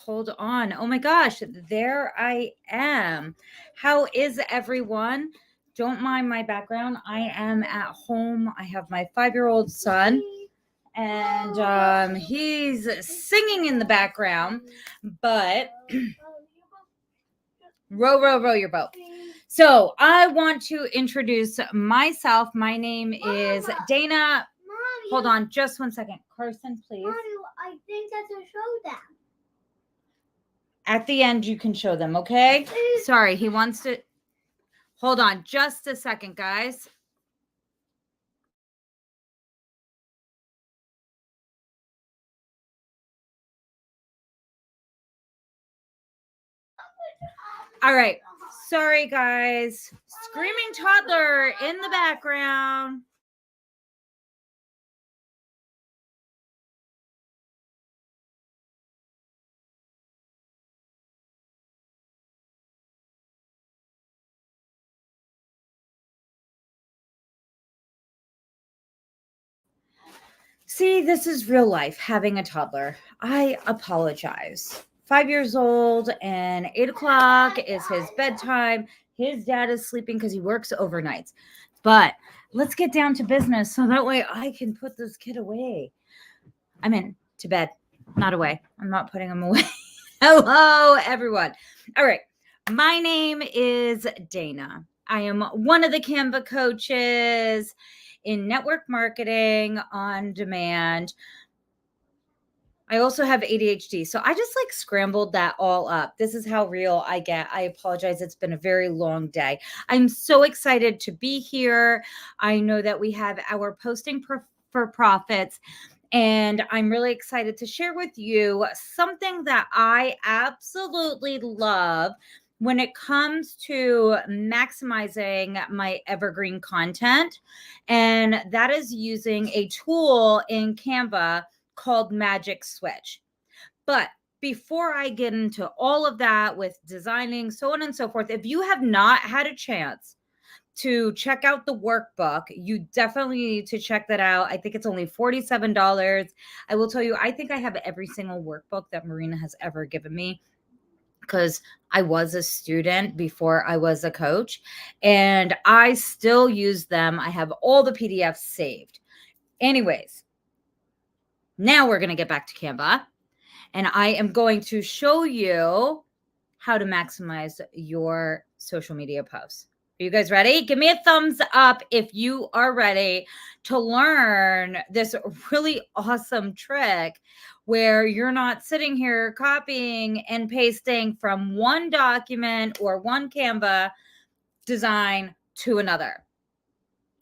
hold on. Oh my gosh, there I am. How is everyone? Don't mind my background. I am at home. I have my 5-year-old son, and he's singing in the background, but row your boat. So I want to introduce myself. My name is Dana. Hold on just one second. Carson, please. I think that's a show them. At the end, you can show them, okay? Sorry, he wants to. Hold on just a second, guys. All right. Sorry, guys. Screaming toddler in the background. See, this is real life, having a toddler. I apologize. 5 years old and 8 o'clock is his bedtime. His dad is sleeping because he works overnights. But let's get down to business so that way I can put this kid away. I mean, to bed, not away. I'm not putting him away. Hello, everyone. All right. My name is Dana. I am one of the Canva coaches in network marketing on demand. I also have ADHD. So I just like scrambled that all up. This is how real I get. I apologize. It's been a very long day. I'm so excited to be here. I know that we have our posting for profits. And I'm really excited to share with you something that I absolutely love when it comes to maximizing my evergreen content. And that is using a tool in Canva called Magic Switch. But before I get into all of that with designing, so on and so forth, if you have not had a chance to check out the workbook, you definitely need to check that out. I think it's only $47. I will tell you, I think I have every single workbook that Marina has ever given me because I was a student before I was a coach, and I still use them. I have all the PDFs saved. Anyways, now we're going to get back to Canva, and I am going to show you how to maximize your social media posts. Are you guys ready? Give me a thumbs up if you are ready to learn this really awesome trick where you're not sitting here copying and pasting from one document or one Canva design to another.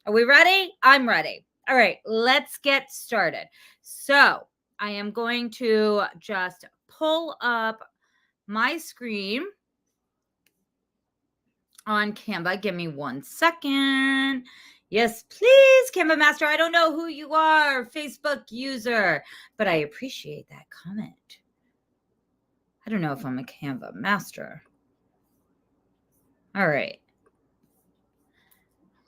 Are we ready? I'm ready. All right, let's get started. So I am going to just pull up my screen on Canva. Give me 1 second. Yes, please, Canva Master. I don't know who you are, Facebook user, but I appreciate that comment. I don't know if I'm a Canva Master. All right.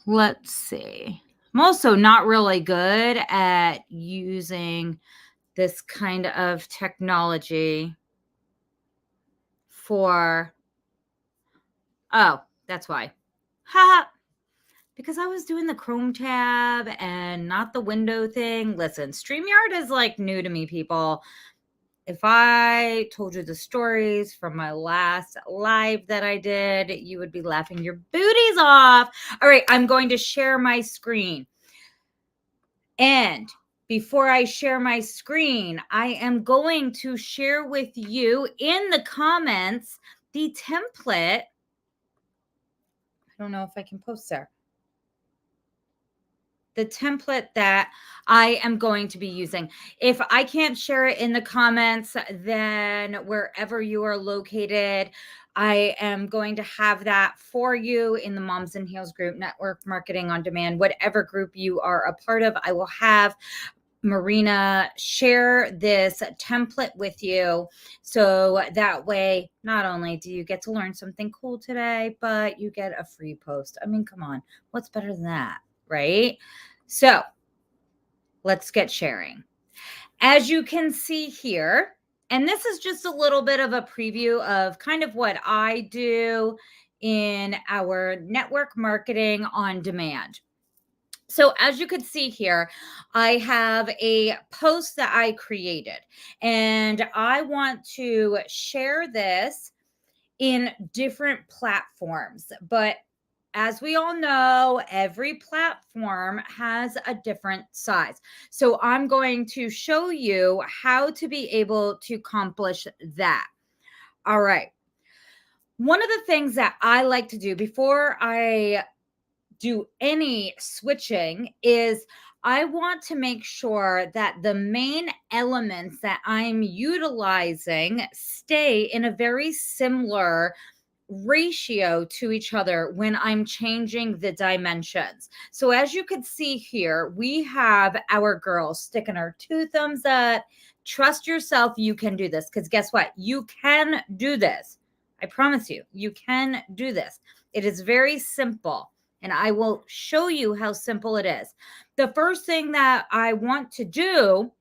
Let's see. I'm also not really good at using this kind of technology for, oh, that's why. Ha! Because I was doing the Chrome tab and not the window thing. Listen, StreamYard is like new to me, people. If I told you the stories from my last live that I did, you would be laughing your booties off. All right, I'm going to share my screen. And before I share my screen, I am going to share with you in the comments the template. I don't know if I can post there. The template that I am going to be using. If I can't share it in the comments, then wherever you are located, I am going to have that for you in the Moms and Heels group, Network Marketing on Demand, whatever group you are a part of. I will have Marina share this template with you. So that way, not only do you get to learn something cool today, but you get a free post. I mean, come on, what's better than that, right? So let's get sharing. As you can see here, And this is just a little bit of a preview of kind of what I do in our network marketing on demand. So as you can see here, I have a post that I created, and I want to share this in different platforms. But as we all know, every platform has a different size. So I'm going to show you how to be able to accomplish that. All right. One of the things that I like to do before I do any switching is I want to make sure that the main elements that I'm utilizing stay in a very similar ratio to each other when I'm changing the dimensions. So as you can see here, we have our girl sticking her 2 thumbs up. Trust yourself, you can do this, because guess what? You can do this. I promise you, you can do this. It is very simple, and I will show you how simple it is. The first thing that I want to do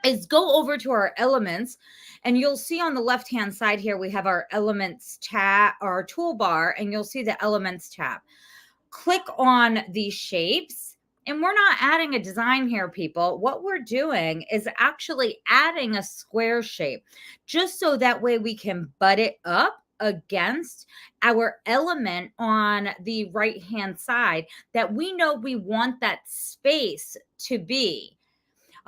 is go over to our elements, and you'll see on the left hand side here we have our elements tab, our toolbar, and you'll see the elements tab. Click on these shapes, and we're not adding a design here, people. What we're doing is actually adding a square shape, just so that way we can butt it up against our element on the right hand side that we know we want that space to be.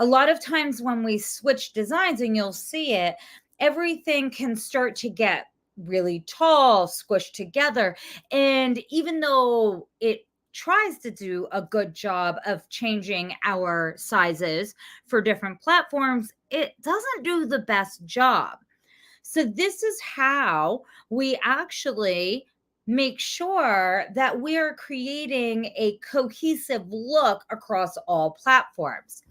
A lot of times when we switch designs, and you'll see it, everything can start to get really tall, squished together. And even though it tries to do a good job of changing our sizes for different platforms, it doesn't do the best job. So this is how we actually make sure that we are creating a cohesive look across all platforms.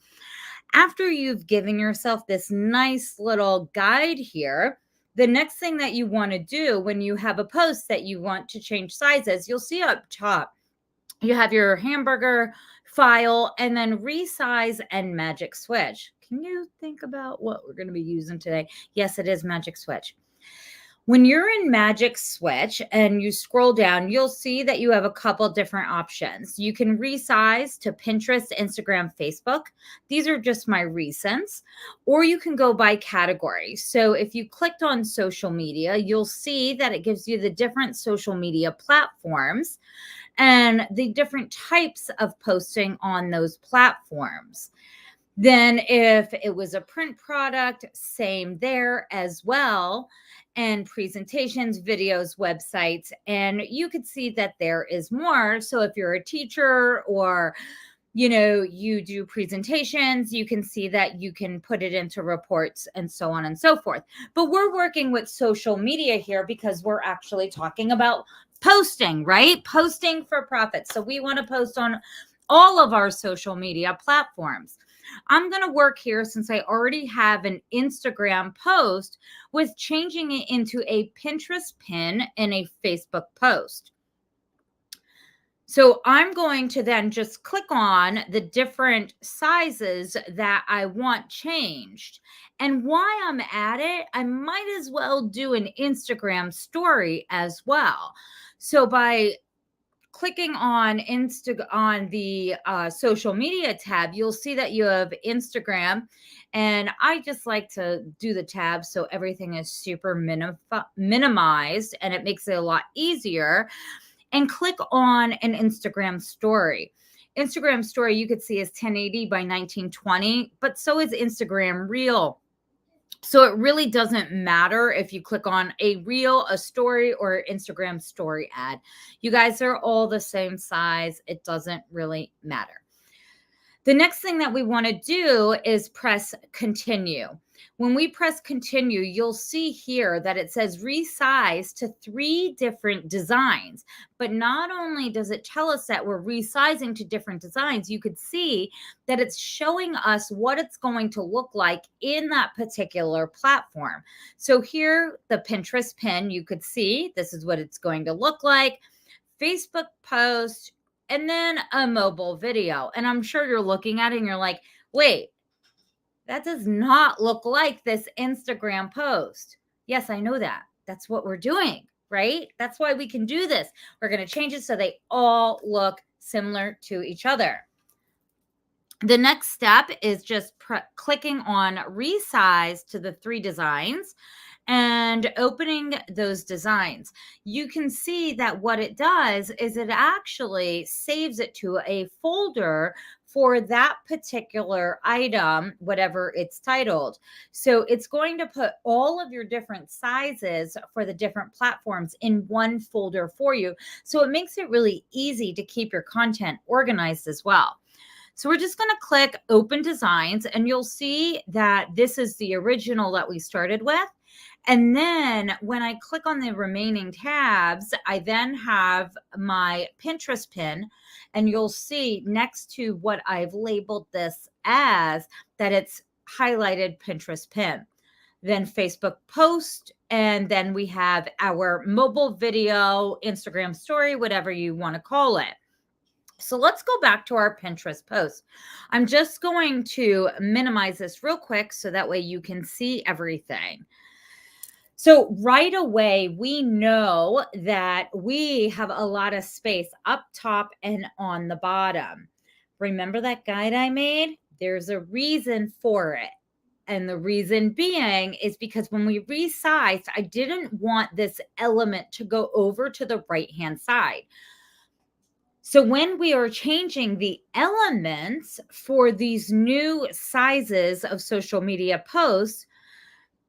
After you've given yourself this nice little guide here, the next thing that you want to do when you have a post that you want to change sizes, you'll see up top, you have your hamburger file and then resize and magic switch. Can you think about what we're going to be using today? Yes, it is magic switch. When you're in Magic Switch and you scroll down, you'll see that you have a couple different options. You can resize to Pinterest, Instagram, Facebook. These are just my recents. Or you can go by category. So if you clicked on social media, you'll see that it gives you the different social media platforms and the different types of posting on those platforms. Then if it was a print product, same there as well. And presentations, videos, websites, and you could see that there is more. So if you're a teacher or you do presentations, you can see that you can put it into reports and so on and so forth. But we're working with social media here because we're actually talking about posting, right? Posting for profit. So we want to post on all of our social media platforms. I'm going to work here, since I already have an Instagram post, with changing it into a Pinterest pin and a Facebook post. So I'm going to then just click on the different sizes that I want changed. And while I'm at it, I might as well do an Instagram story as well. So by clicking on the social media tab, you'll see that you have Instagram, and I just like to do the tab so everything is super minimized, and it makes it a lot easier. And click on an Instagram story. Instagram story, you could see, is 1080 by 1920, but so is Instagram Reel. So it really doesn't matter if you click on a reel, a story, or Instagram story ad. You guys are all the same size. It doesn't really matter. The next thing that we want to do is press continue. When we press continue, you'll see here that it says resize to 3 different designs. But not only does it tell us that we're resizing to different designs, you could see that it's showing us what it's going to look like in that particular platform. So here, the Pinterest pin, you could see this is what it's going to look like. Facebook post, and then a mobile video. And I'm sure you're looking at it and you're like, wait, That does not look like this Instagram post. Yes, I know that. That's what we're doing, right? That's why we can do this. We're going to change it so they all look similar to each other. The next step is just clicking on resize to the 3 designs and opening those designs. You can see that what it does is it actually saves it to a folder for that particular item, whatever it's titled. So it's going to put all of your different sizes for the different platforms in one folder for you. So it makes it really easy to keep your content organized as well. So we're just going to click open designs and you'll see that this is the original that we started with. And then when I click on the remaining tabs, I then have my Pinterest pin, and you'll see next to what I've labeled this as that it's highlighted Pinterest pin, then Facebook post, and then we have our mobile video, Instagram story, whatever you want to call it. So let's go back to our Pinterest post. I'm just going to minimize this real quick so that way you can see everything. So right away, we know that we have a lot of space up top and on the bottom. Remember that guide I made? There's a reason for it. And the reason being is because when we resized, I didn't want this element to go over to the right-hand side. So when we are changing the elements for these new sizes of social media posts,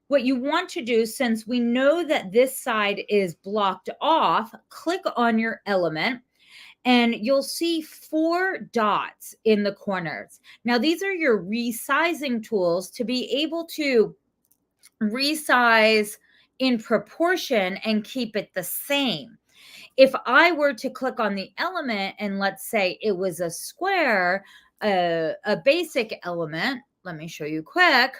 what you want to do, since we know that this side is blocked off, click on your element and you'll see 4 dots in the corners. Now, these are your resizing tools to be able to resize in proportion and keep it the same. If I were to click on the element and let's say it was a square, a basic element, let me show you quick.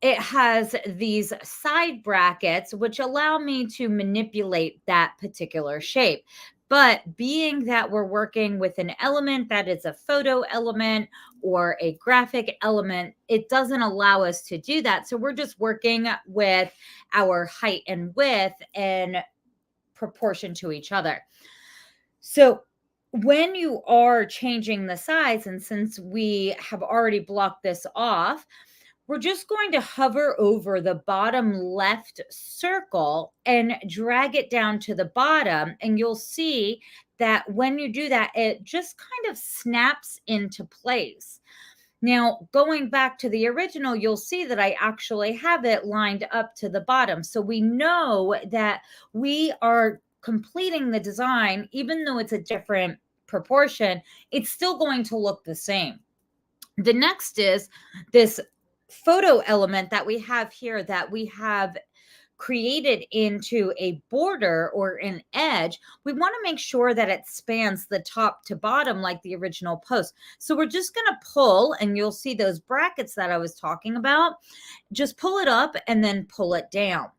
It has these side brackets, which allow me to manipulate that particular shape. But being that we're working with an element that is a photo element or a graphic element, it doesn't allow us to do that. So we're just working with our height and width in proportion to each other. So when you are changing the size, and since we have already blocked this off, we're just going to hover over the bottom left circle and drag it down to the bottom. And you'll see that when you do that, it just kind of snaps into place. Now, going back to the original, you'll see that I actually have it lined up to the bottom. So we know that we are completing the design, even though it's a different proportion, it's still going to look the same. The next is this photo element that we have here that we have created into a border or an edge. We want to make sure that it spans the top to bottom like the original post. So we're just going to pull, and you'll see those brackets that I was talking about. Just pull it up and then pull it down.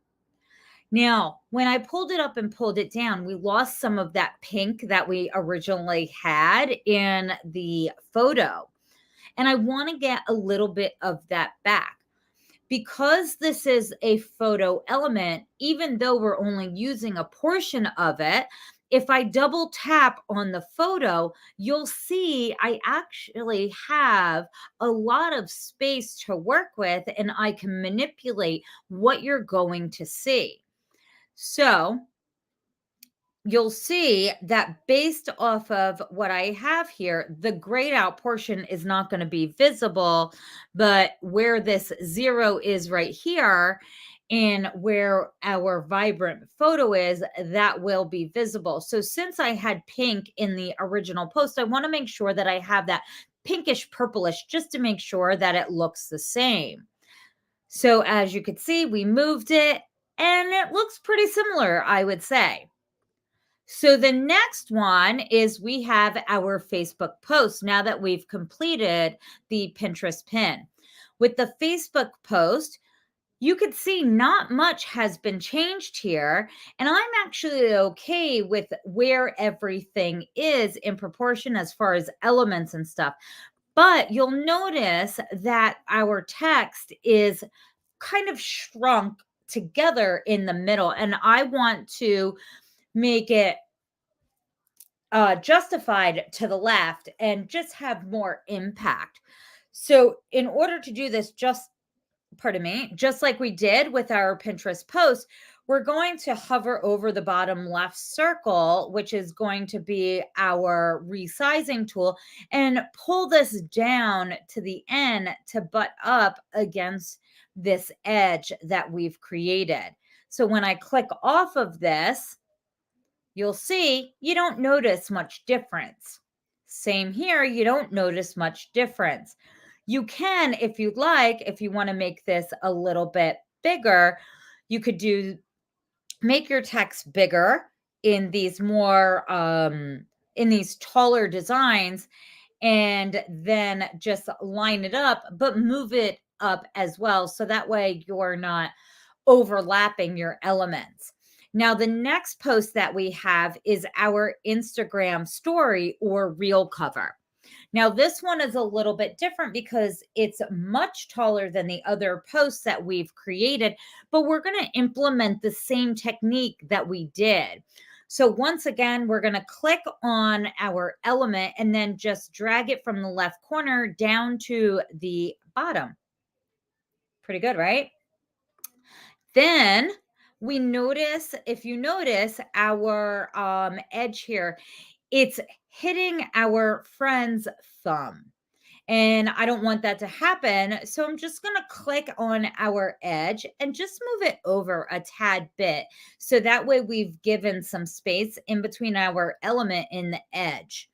Now, when I pulled it up and pulled it down, we lost some of that pink that we originally had in the photo. And I want to get a little bit of that back. Because this is a photo element, even though we're only using a portion of it, if I double tap on the photo, you'll see I actually have a lot of space to work with, and I can manipulate what you're going to see. So you'll see that based off of what I have here, the grayed out portion is not going to be visible, but where this 0 is right here and where our vibrant photo is, that will be visible. So since I had pink in the original post, I want to make sure that I have that pinkish purplish just to make sure that it looks the same. So as you could see, we moved it and it looks pretty similar, I would say. So the next one is we have our Facebook post now that we've completed the Pinterest pin. With the Facebook post, you could see not much has been changed here. And I'm actually okay with where everything is in proportion as far as elements and stuff. But you'll notice that our text is kind of shrunk together in the middle. And I want to make it justified to the left and just have more impact. So, in order to do this, pardon me, just like we did with our Pinterest post, we're going to hover over the bottom left circle, which is going to be our resizing tool, and pull this down to the end to butt up against this edge that we've created. So when I click off of this, you'll see you don't notice much difference. Same here, you don't notice much difference. You can, if you'd like, if you want to make this a little bit bigger, you could make your text bigger in these in these taller designs, and then just line it up, but move it up as well. So that way you're not overlapping your elements. Now, the next post that we have is our Instagram story or reel cover. Now, this one is a little bit different because it's much taller than the other posts that we've created, but we're going to implement the same technique that we did. So once again, we're going to click on our element and then just drag it from the left corner down to the bottom. Pretty good, right? Then we notice, if you notice our edge here, it's hitting our friend's thumb. And I don't want that to happen. So I'm just going to click on our edge and just move it over a tad bit. So that way we've given some space in between our element and the edge.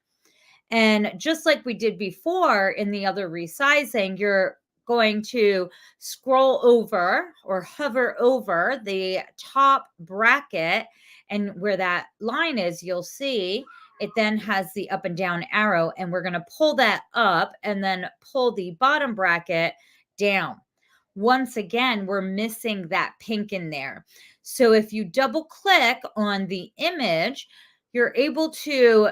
And just like we did before in the other resizing, you're going to scroll over or hover over the top bracket. And where that line is, you'll see it then has the up and down arrow. And we're going to pull that up and then pull the bottom bracket down. Once again, we're missing that pink in there. So if you double click on the image, you're able to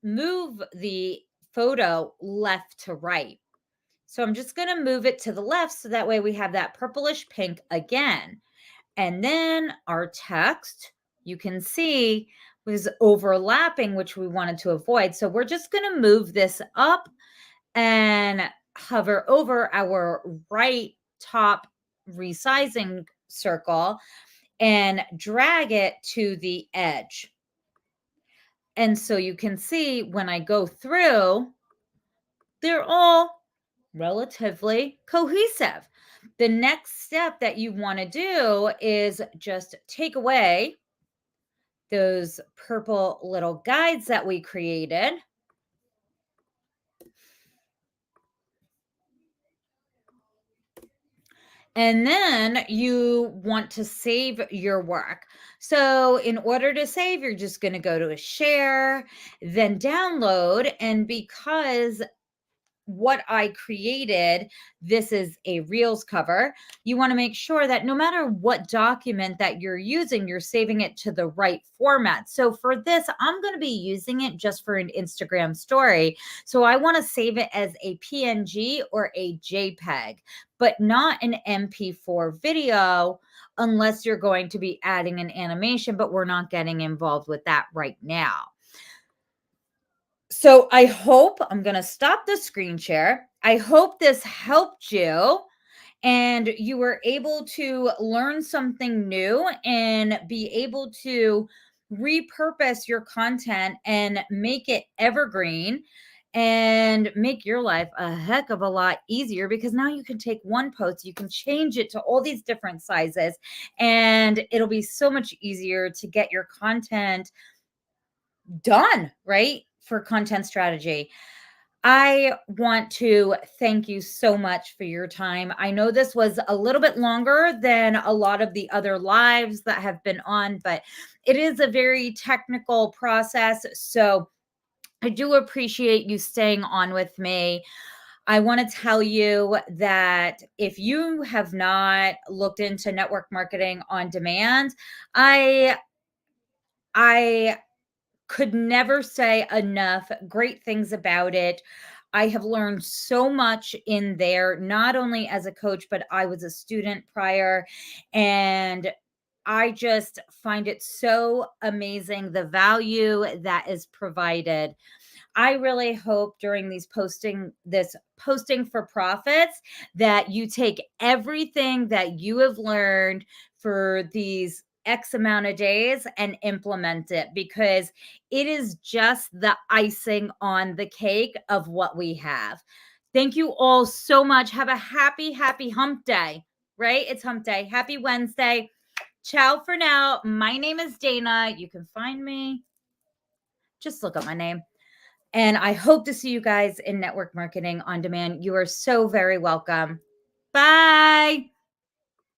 move the photo left to right. So I'm just going to move it to the left so that way we have that purplish pink again. And then our text, you can see, was overlapping, which we wanted to avoid. So we're just going to move this up and hover over our right top resizing circle and drag it to the edge. And so you can see when I go through, they're all relatively cohesive. The next step that you want to do is just take away those purple little guides that we created. And then you want to save your work. So in order to save, you're just going to go to a share, then download. And because what I created, this is a Reels cover. You want to make sure that no matter what document that you're using, you're saving it to the right format. So for this, I'm going to be using it just for an Instagram story. So I want to save it as a PNG or a JPEG, but not an MP4 video unless you're going to be adding an animation, but we're not getting involved with that right now. So I hope I'm going to stop the screen share. I hope this helped you and you were able to learn something new and be able to repurpose your content and make it evergreen and make your life a heck of a lot easier, because now you can take one post, you can change it to all these different sizes, and it'll be so much easier to get your content done, right? For content strategy. I want to thank you so much for your time. I know this was a little bit longer than a lot of the other lives that have been on, but it is a very technical process. So I do appreciate you staying on with me. I want to tell you that if you have not looked into network marketing on demand, I Could never say enough great things about it. I have learned so much in there, not only as a coach, but I was a student prior. And I just find it so amazing the value that is provided. I really hope during this posting for profits that you take everything that you have learned for these X amount of days and implement it, because it is just the icing on the cake of what we have. Thank you all so much. Have a happy hump day, right? It's hump day. Happy Wednesday. Ciao for now. My name is Dana. You can find me. Just look up my name. And I hope to see you guys in Network Marketing on Demand. You are so very welcome. Bye.